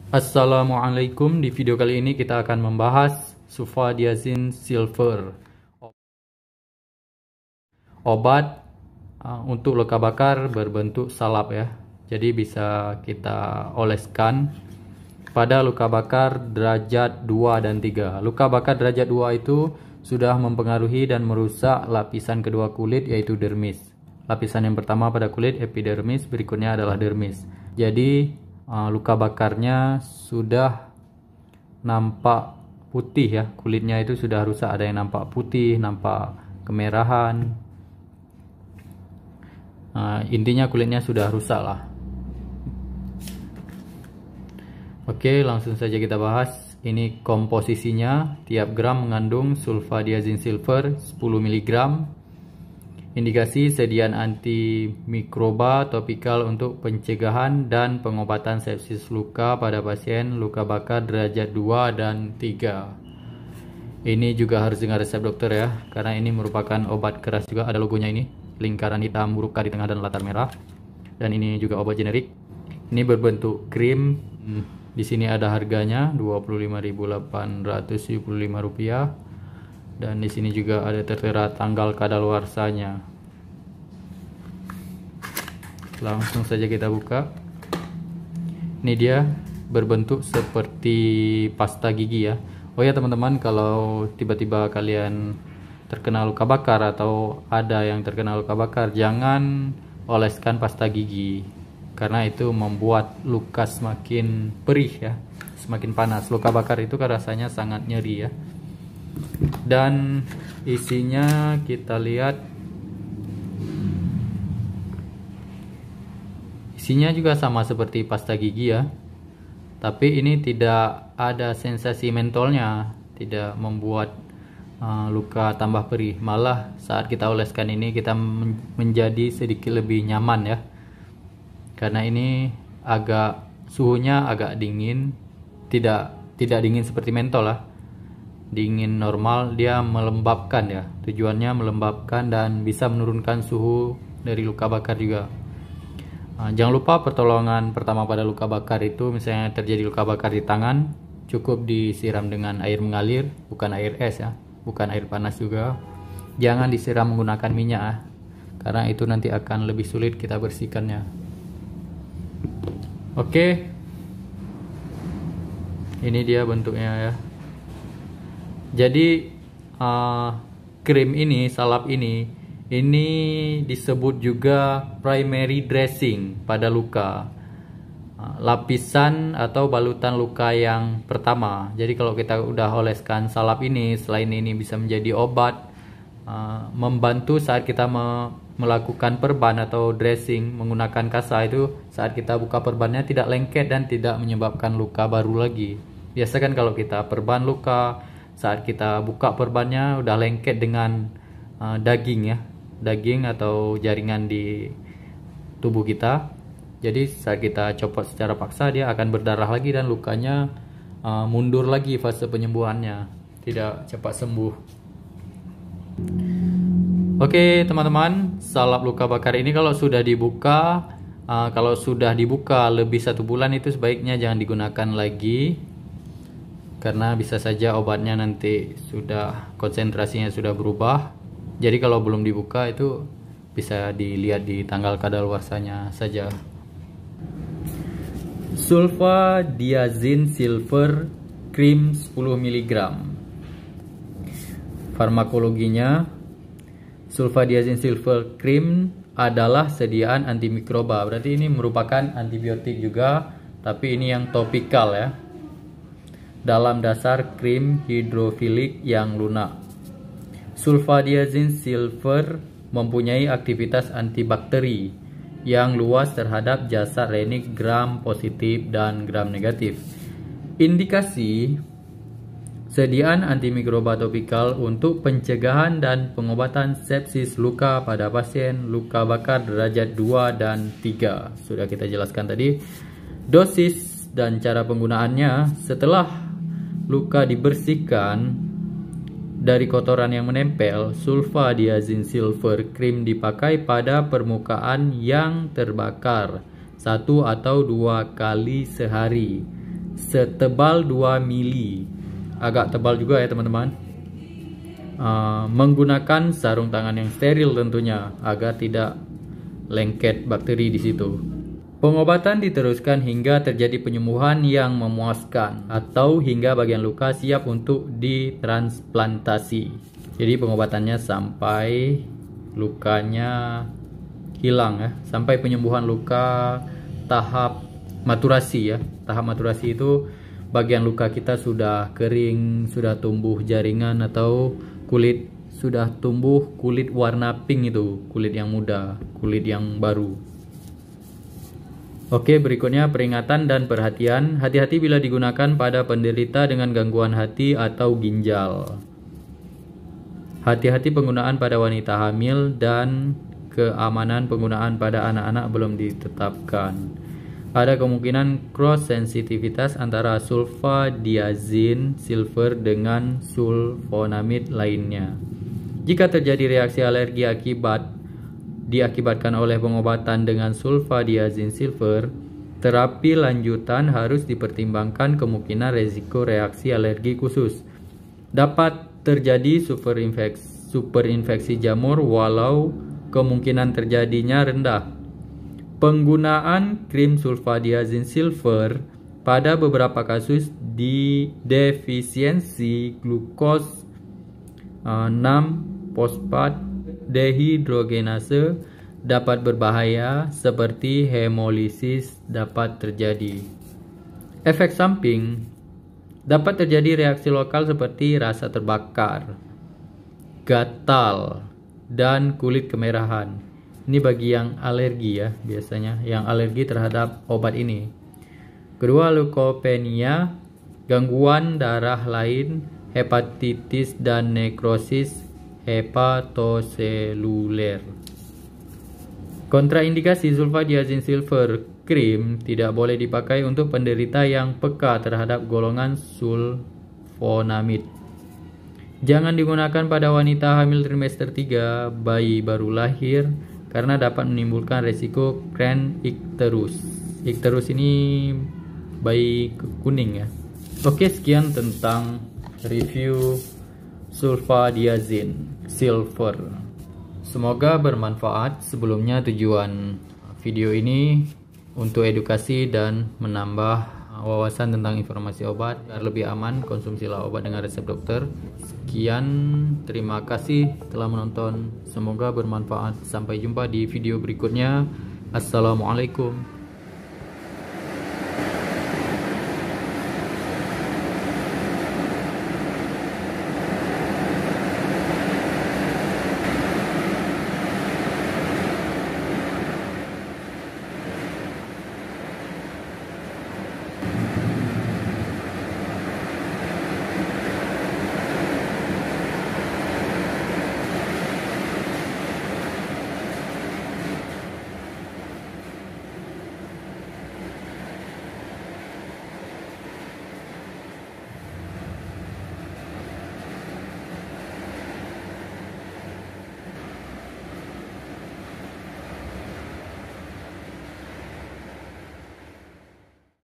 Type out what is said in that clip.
Assalamualaikum, di video kali ini kita akan membahas sulfadiazin silver, obat untuk luka bakar berbentuk salap ya. Jadi bisa kita oleskan pada luka bakar derajat 2 dan 3. Luka bakar derajat 2 itu sudah mempengaruhi dan merusak lapisan kedua kulit, yaitu dermis. Lapisan yang pertama pada kulit epidermis, berikutnya adalah dermis. Jadi luka bakarnya sudah nampak putih ya, kulitnya itu sudah rusak, ada yang nampak putih, nampak kemerahan. Intinya kulitnya sudah rusak lah. Oke, langsung saja kita bahas. Ini komposisinya, tiap gram mengandung sulfadiazin silver 10 mg. Indikasi sediaan antimikroba topikal untuk pencegahan dan pengobatan sepsis luka pada pasien luka bakar derajat 2 dan 3. Ini juga harus dengan resep dokter ya, karena ini merupakan obat keras juga. Ada logonya ini, lingkaran hitam huruf K di tengah dan latar merah. Dan ini juga obat generik. Ini berbentuk krim. Di sini ada harganya Rp25.875. Dan di sini juga ada tertera tanggal kadaluarsanya. Langsung saja kita buka. Ini dia berbentuk seperti pasta gigi ya. Oh ya teman-teman, kalau tiba-tiba kalian terkena luka bakar atau ada yang terkena luka bakar, jangan oleskan pasta gigi, karena itu membuat luka semakin perih ya, semakin panas. Luka bakar itu kan rasanya sangat nyeri ya. Dan isinya kita lihat, isinya juga sama seperti pasta gigi ya, tapi ini tidak ada sensasi mentolnya, tidak membuat luka tambah perih. Malah saat kita oleskan ini kita menjadi sedikit lebih nyaman ya, karena ini suhunya agak dingin, tidak dingin seperti mentol lah, dingin normal. Dia melembabkan ya, tujuannya melembabkan dan bisa menurunkan suhu dari luka bakar juga. Jangan lupa pertolongan pertama pada luka bakar itu, misalnya terjadi luka bakar di tangan, cukup disiram dengan air mengalir, bukan air es ya, bukan air panas juga. Jangan disiram menggunakan minyak ya, karena itu nanti akan lebih sulit kita bersihkannya. Oke, ini dia bentuknya ya. Jadi krim ini, salap ini disebut juga primary dressing pada luka, lapisan atau balutan luka yang pertama. Jadi kalau kita udah oleskan salap ini, selain ini bisa menjadi obat, membantu saat kita melakukan perban atau dressing menggunakan kasa itu, saat kita buka perbannya tidak lengket dan tidak menyebabkan luka baru lagi. Biasa kan kalau kita perban luka, saat kita buka perbannya udah lengket dengan daging ya, daging atau jaringan di tubuh kita. Jadi saat kita copot secara paksa, dia akan berdarah lagi dan lukanya mundur lagi fase penyembuhannya, tidak cepat sembuh. Oke teman-teman, salap luka bakar ini kalau sudah dibuka, lebih 1 bulan itu sebaiknya jangan digunakan lagi, karena bisa saja obatnya nanti sudah konsentrasinya sudah berubah. Jadi kalau belum dibuka itu bisa dilihat di tanggal kadaluarsanya saja. Sulfadiazin silver cream 10 mg. Farmakologinya, sulfadiazin silver cream adalah sediaan antimikroba. Berarti ini merupakan antibiotik juga, tapi ini yang topikal ya, dalam dasar krim hidrofilik yang lunak. Sulfadiazin silver mempunyai aktivitas antibakteri yang luas terhadap jasad renik gram positif dan gram negatif. Indikasi sediaan antimikroba topikal untuk pencegahan dan pengobatan sepsis luka pada pasien luka bakar derajat 2 dan 3. Sudah kita jelaskan tadi. Dosis dan cara penggunaannya: setelah luka dibersihkan dari kotoran yang menempel, sulfadiazin silver cream dipakai pada permukaan yang terbakar 1 atau 2 kali sehari setebal 2 mili. Agak tebal juga ya teman-teman. Menggunakan sarung tangan yang steril tentunya agar tidak lengket bakteri di situ. Pengobatan diteruskan hingga terjadi penyembuhan yang memuaskan atau hingga bagian luka siap untuk ditransplantasi. Jadi pengobatannya sampai lukanya hilang ya, sampai penyembuhan luka tahap maturasi ya. Tahap maturasi itu bagian luka kita sudah kering, sudah tumbuh jaringan atau kulit sudah tumbuh kulit warna pink itu, kulit yang muda, kulit yang baru. Oke, berikutnya peringatan dan perhatian. Hati-hati bila digunakan pada penderita dengan gangguan hati atau ginjal. Hati-hati penggunaan pada wanita hamil dan keamanan penggunaan pada anak-anak belum ditetapkan. Ada kemungkinan cross sensitivitas antara sulfadiazin silver dengan sulfonamid lainnya. Jika terjadi reaksi alergi diakibatkan oleh pengobatan dengan sulfadiazin silver, terapi lanjutan harus dipertimbangkan kemungkinan resiko reaksi alergi khusus. Dapat terjadi superinfeksi jamur walau kemungkinan terjadinya rendah. Penggunaan krim sulfadiazin silver pada beberapa kasus di defisiensi glukos 6 fosfat dehidrogenase dapat berbahaya seperti hemolisis dapat terjadi. Efek samping dapat terjadi reaksi lokal seperti rasa terbakar, gatal, dan kulit kemerahan. Ini bagi yang alergi ya, biasanya yang alergi terhadap obat ini. Kedua, leukopenia, gangguan darah lain, hepatitis dan nekrosis hepatoseluler. Kontraindikasi sulfadiazin silver cream tidak boleh dipakai untuk penderita yang peka terhadap golongan sulfonamid. Jangan digunakan pada wanita hamil trimester 3, bayi baru lahir, karena dapat menimbulkan resiko Cran icterus. Icterus ini bayi kuning ya. Oke, sekian tentang review sulfadiazin silver. Semoga bermanfaat. Sebelumnya tujuan video ini untuk edukasi dan menambah wawasan tentang informasi obat agar lebih aman konsumsilah obat dengan resep dokter. Sekian, terima kasih telah menonton. Semoga bermanfaat. Sampai jumpa di video berikutnya. Assalamualaikum.